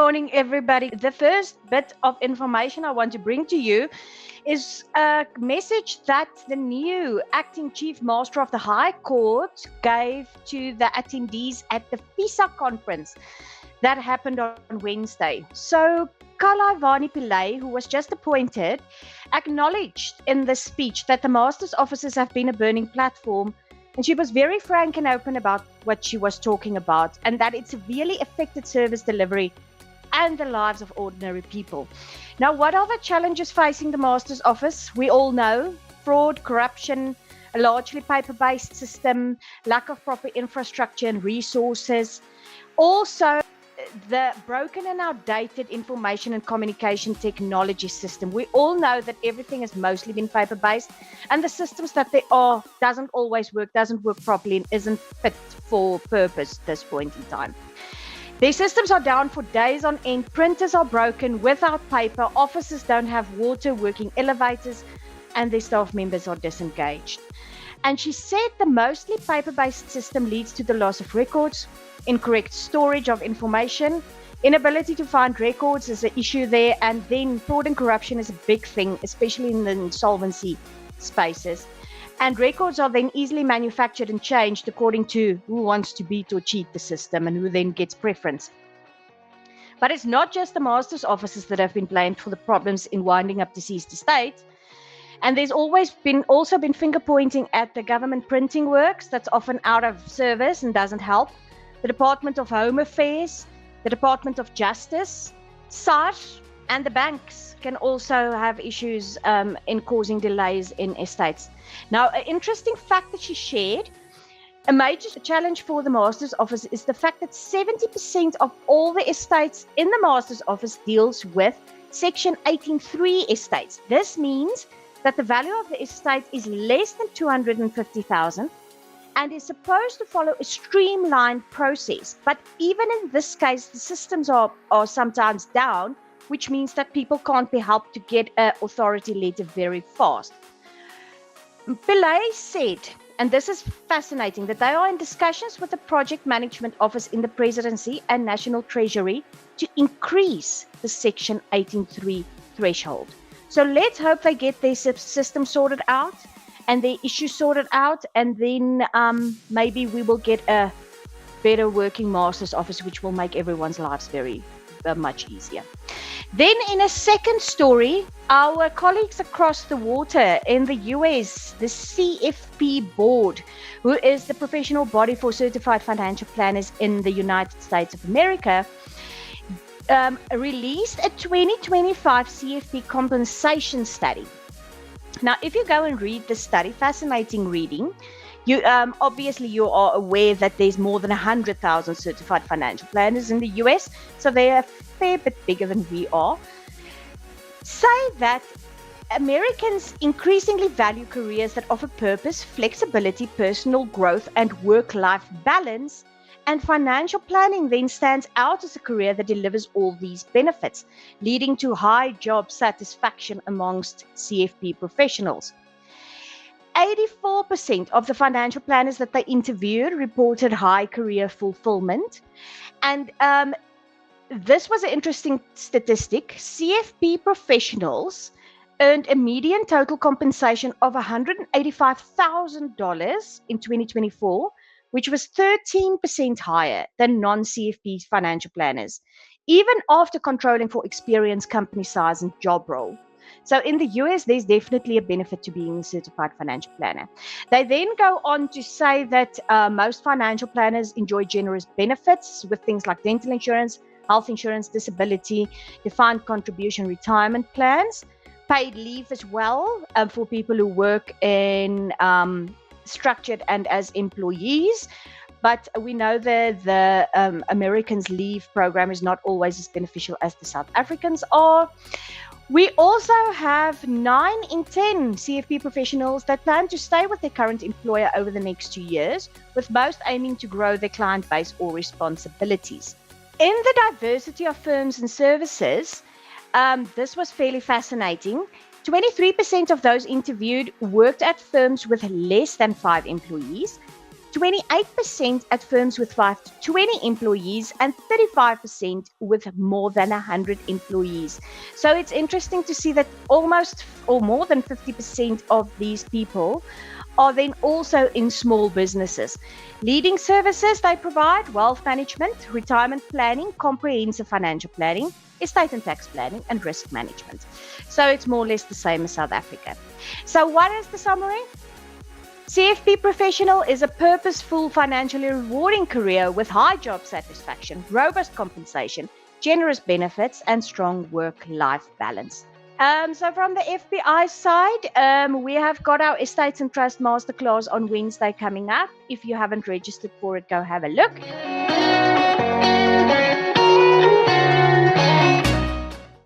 morning, everybody. The first bit of information I want to bring to you is a message that the new acting chief master of the High Court gave to the attendees at the FPI conference that happened on Wednesday. So Kalaivani Pillay, who was just appointed, acknowledged in the speech that the master's offices have been a burning platform, and she was very frank and open about what she was talking about, and that it severely affected service delivery and the lives of ordinary people. Now, what are the challenges facing the master's office? We all know fraud, corruption, a largely paper-based system, lack of proper infrastructure and resources. Also, the broken and outdated information and communication technology system. We all know that everything has mostly been paper-based, and the systems that they are doesn't always work, doesn't work properly, and isn't fit for purpose at this point in time. Their systems are down for days on end, printers are broken without paper, offices don't have water, working elevators, and their staff members are disengaged. And she said the mostly paper-based system leads to the loss of records, incorrect storage of information, inability to find records is an issue there, and then fraud and corruption is a big thing, especially in the insolvency spaces. And records are then easily manufactured and changed according to who wants to beat or cheat the system and who then gets preference. But it's not just the master's offices that have been blamed for the problems in winding up deceased estates. And there's also been finger pointing at the government printing works that's often out of service and doesn't help. The Department of Home Affairs, the Department of Justice, SARS, and the banks can also have issues in causing delays in estates. Now, an interesting fact that she shared, a major challenge for the Master's Office is the fact that 70% of all the estates in the Master's Office deals with Section 18.3 estates. This means that the value of the estate is less than 250,000 and is supposed to follow a streamlined process. But even in this case, the systems are sometimes down, which means that people can't be helped to get an authority letter very fast. Pillay said, and this is fascinating, that they are in discussions with the Project Management Office in the Presidency and National Treasury to increase the Section 18.3 threshold. So let's hope they get their system sorted out and their issues sorted out, and then maybe we will get a better working master's office, which will make everyone's lives very much easier. Then in a second story, our colleagues across the water in the US, the CFP board, who is the professional body for certified financial planners in the United States of America, released a 2025 CFP compensation study. Now, if you go and read the study, fascinating reading, you obviously you are aware that there's more than 100,000 certified financial planners in the US, so they're a fair bit bigger than we are. Say that Americans increasingly value careers that offer purpose, flexibility, personal growth, and work-life balance, and financial planning then stands out as a career that delivers all these benefits, leading to high job satisfaction amongst CFP professionals. 84% of the financial planners that they interviewed reported high career fulfillment. And this was an interesting statistic. CFP professionals earned a median total compensation of $185,000 in 2024, which was 13% higher than non-CFP financial planners, even after controlling for experience, company size, and job role. So in the US, there's definitely a benefit to being a certified financial planner. They then go on to say that most financial planners enjoy generous benefits with things like dental insurance, health insurance, disability, defined contribution retirement plans, paid leave as well for people who work in structured and as employees. But we know that the Americans' leave program is not always as beneficial as the South Africans are. We also have 9 in 10 CFP professionals that plan to stay with their current employer over the next 2 years, with most aiming to grow their client base or responsibilities. In the diversity of firms and services, this was fairly fascinating. 23% of those interviewed worked at firms with less than 5 employees. 28% at firms with 5 to 20 employees, and 35% with more than 100 employees. So it's interesting to see that almost or more than 50% of these people are then also in small businesses. Leading services they provide: wealth management, retirement planning, comprehensive financial planning, estate and tax planning, and risk management. So it's more or less the same as South Africa. So what is the summary? CFP professional is a purposeful, financially rewarding career with high job satisfaction, robust compensation, generous benefits, and strong work-life balance. So from the FPI side, we have got our Estates and Trust Masterclass on Wednesday coming up. If you haven't registered for it, go have a look.